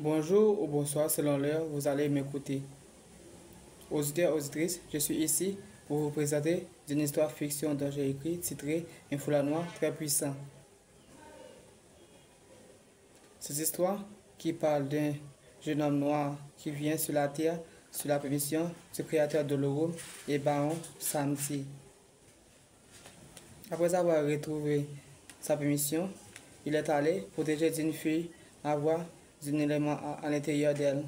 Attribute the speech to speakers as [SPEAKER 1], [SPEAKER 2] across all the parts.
[SPEAKER 1] Bonjour ou bonsoir selon l'heure, vous allez m'écouter. Auditeurs, auditrices, je suis ici pour vous présenter une histoire fiction dont j'ai écrit titrée Un foulard noir très puissant. Cette histoire qui parle d'un jeune homme noir qui vient sur la terre sous la permission du créateur de l'Orome et baron Samti. Après avoir retrouvé sa permission, il est allé protéger d'une fille à voir d'un élément à l'intérieur d'elle.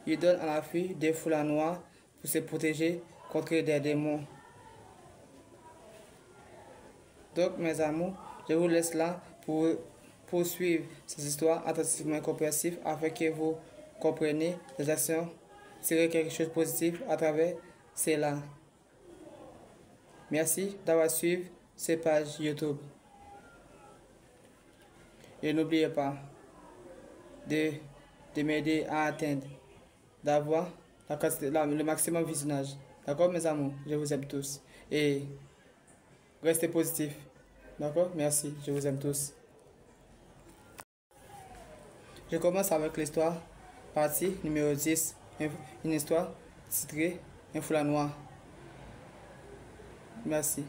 [SPEAKER 1] Il donne à la fille des foulards noirs pour se protéger contre des démons. Donc, mes amours, je vous laisse là pour poursuivre ces histoires attentivement compréhensives afin que vous compreniez les actions, tirer quelque chose de positif à travers cela. Merci d'avoir suivi ces pages YouTube. Et n'oubliez pas de m'aider à atteindre, d'avoir le maximum de visionnage. D'accord, mes amours? Je vous aime tous. Et restez positifs. D'accord? Merci. Je vous aime tous. Je commence avec l'histoire, partie numéro 10. Une histoire titrée Un foulard noir. Merci.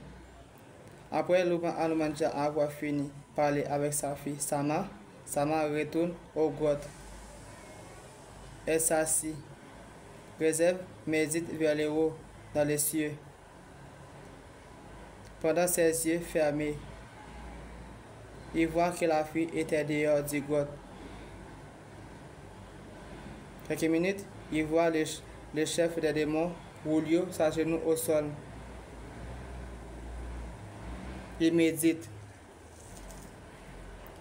[SPEAKER 1] Après Alumandja avoir fini de parler avec sa fille Sama retourne aux grottes. Elle s'assit, réserve, médite vers les hauts dans les cieux. Pendant ses yeux fermés, il voit que la fille était dehors du grotte. Quelques minutes, il voit le chef des démons, Wulio, s'agenouiller au sol. Il médite.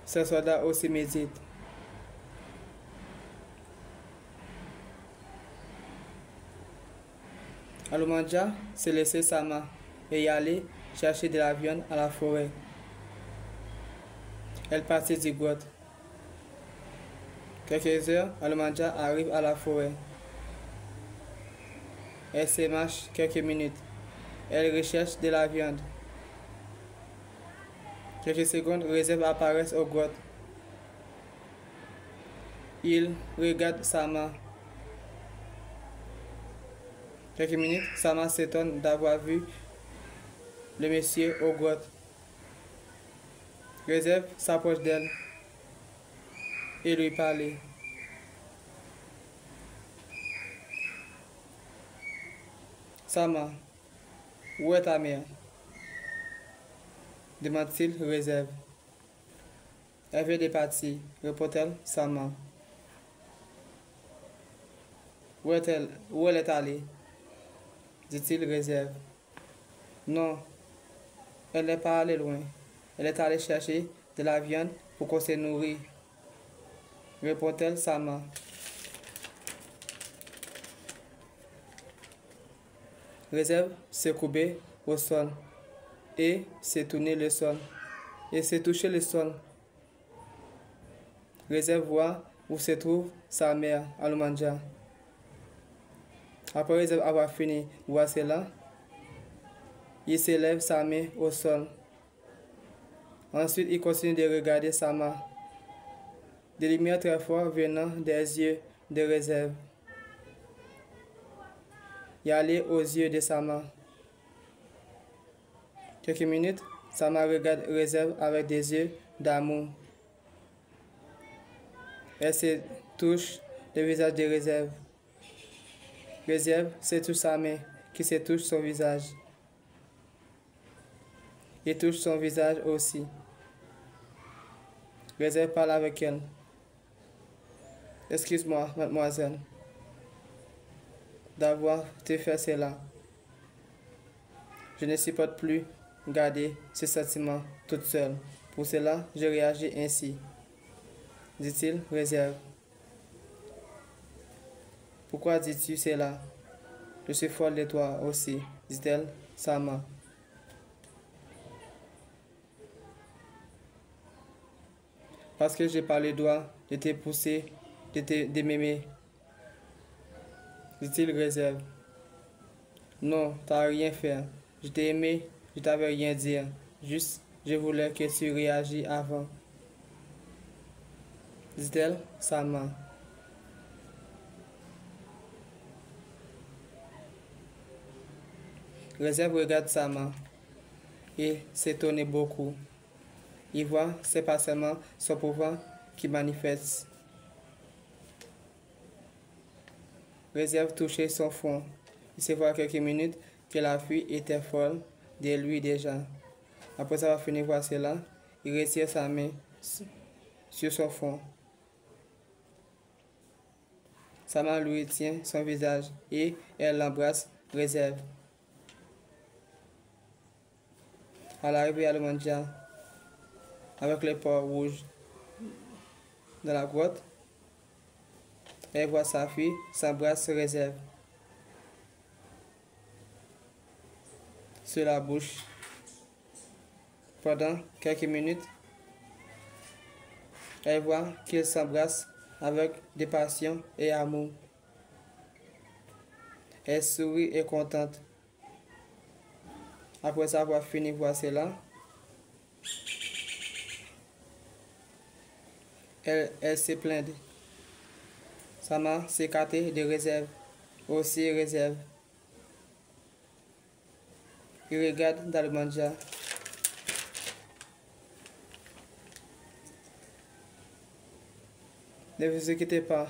[SPEAKER 1] Ses soldats aussi méditent. Alumandja s'est laissé Sama et y aller chercher de la viande à la forêt. Elle partit du grotte. Quelques heures, Alumandja arrive à la forêt. Elle se marche quelques minutes. Elle recherche de la viande. Quelques secondes, réserves apparaissent aux grottes. Il regarde Sama. Quelques minutes, Sama s'étonne d'avoir vu le monsieur aux grottes. Réserve s'approche d'elle et lui parle. Sama, où est ta mère? Demande-t-il Réserve. Elle vient de partir, répond-elle Sama. Où elle est allée? Dit-il Réserve. Non, elle n'est pas allée loin. Elle est allée chercher de la viande pour qu'on se nourrit, répond-elle Sama. Réserve s'est courbée au sol et s'est tourné le sol et s'est touché le sol. Réserve voit où se trouve sa mère, Alumandja. Après Réserve avoir fini de voir cela, il s'élève sa main au sol. Ensuite, il continue de regarder Sama. Des lumières très fortes venant des yeux de Réserve y aller aux yeux de Sama. Quelques minutes, Sama regarde Réserve avec des yeux d'amour. Elle se touche le visage de Réserve. Réserve se touche sa main, qui se touche son visage. Il touche son visage aussi. Réserve parle avec elle. Excuse-moi, mademoiselle, d'avoir te fait cela. Je ne supporte plus garder ce sentiment toute seule. Pour cela, je réagis ainsi, dit-il Réserve. Pourquoi dis-tu cela? Je suis folle de toi aussi, dit-elle Sama. Parce que j'ai pas le droit de te pousser, de m'aimer, dit-il Réserve. Non, t'as rien fait. Je t'ai aimé, je t'avais rien dit. Juste, je voulais que tu réagis avant. dit-elle, sa main. Réserve regarde sa main et s'étonne beaucoup. Il voit, c'est pas seulement son pouvoir qui manifeste. Réserve touchait son front. Il se voit quelques minutes que la fille était folle de lui déjà. Après avoir fini de voir cela, il retire sa main sur son front. Sa main lui tient son visage et elle l'embrasse, réserve. À l'arrivée à Almandia, avec les pores rouges dans la grotte, elle voit sa fille s'embrasse, réserve. Sur la bouche. Pendant quelques minutes, elle voit qu'ils s'embrassent avec des passions et amour. Elle sourit et contente. Après avoir fini de voir cela, elle se plaint. Sa main s'écarte de réserve, aussi réserve. Il regarde dans le manja. Ne vous inquiétez pas,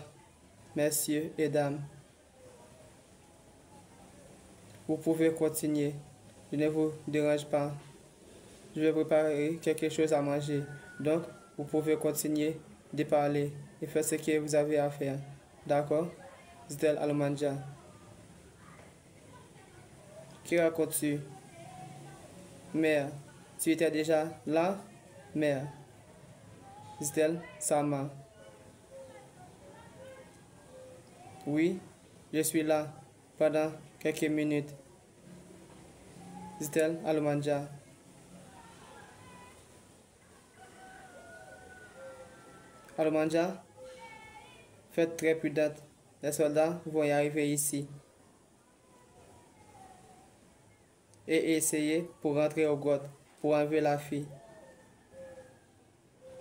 [SPEAKER 1] messieurs et dames. Vous pouvez continuer. Je ne vous dérange pas. Je vais préparer quelque chose à manger. Donc, vous pouvez continuer de parler et faire ce que vous avez à faire. D'accord? Dit-elle à Almandia. Que racontes-tu? Mère, tu étais déjà là? Mère, dit-elle, sa main. Oui, je suis là pendant quelques minutes, dit-elle à Almandia. Almandia, faites très prudente. Les soldats vont y arriver ici. Et essayer pour rentrer au grotte, pour enlever la fille.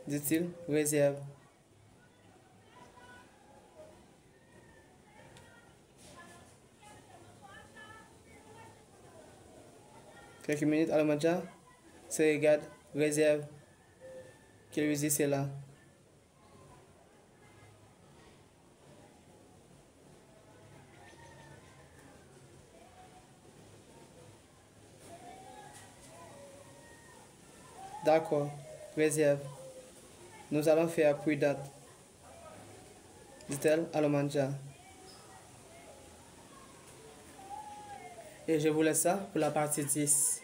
[SPEAKER 1] Dit-il, réserve. Quelques minutes, Almandia se regarde, réserve. Qu'il lui dit cela. D'accord, réserve. Nous allons faire prudente, dit-elle à Almandia. Et je vous laisse ça pour la partie 10.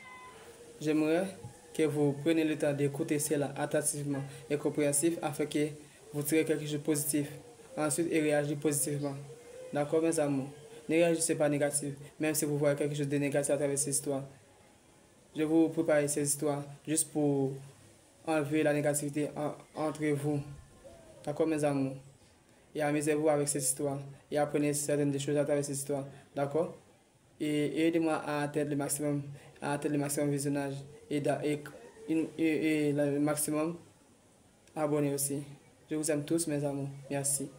[SPEAKER 1] J'aimerais que vous preniez le temps d'écouter cela attentivement et compréhensif afin que vous tirez quelque chose de positif. Ensuite, et réagissez positivement. D'accord, mes amours? Ne réagissez pas négatif, même si vous voyez quelque chose de négatif à travers cette histoire. Je vous prépare cette histoire juste pour enlever la négativité entre vous. D'accord, mes amours? Et amusez-vous avec cette histoire. Et apprenez certaines des choses à travers cette histoire. D'accord? Et aidez-moi à atteindre le maximum visionnage et le maximum abonnés aussi. Je vous aime tous, mes amours. Merci.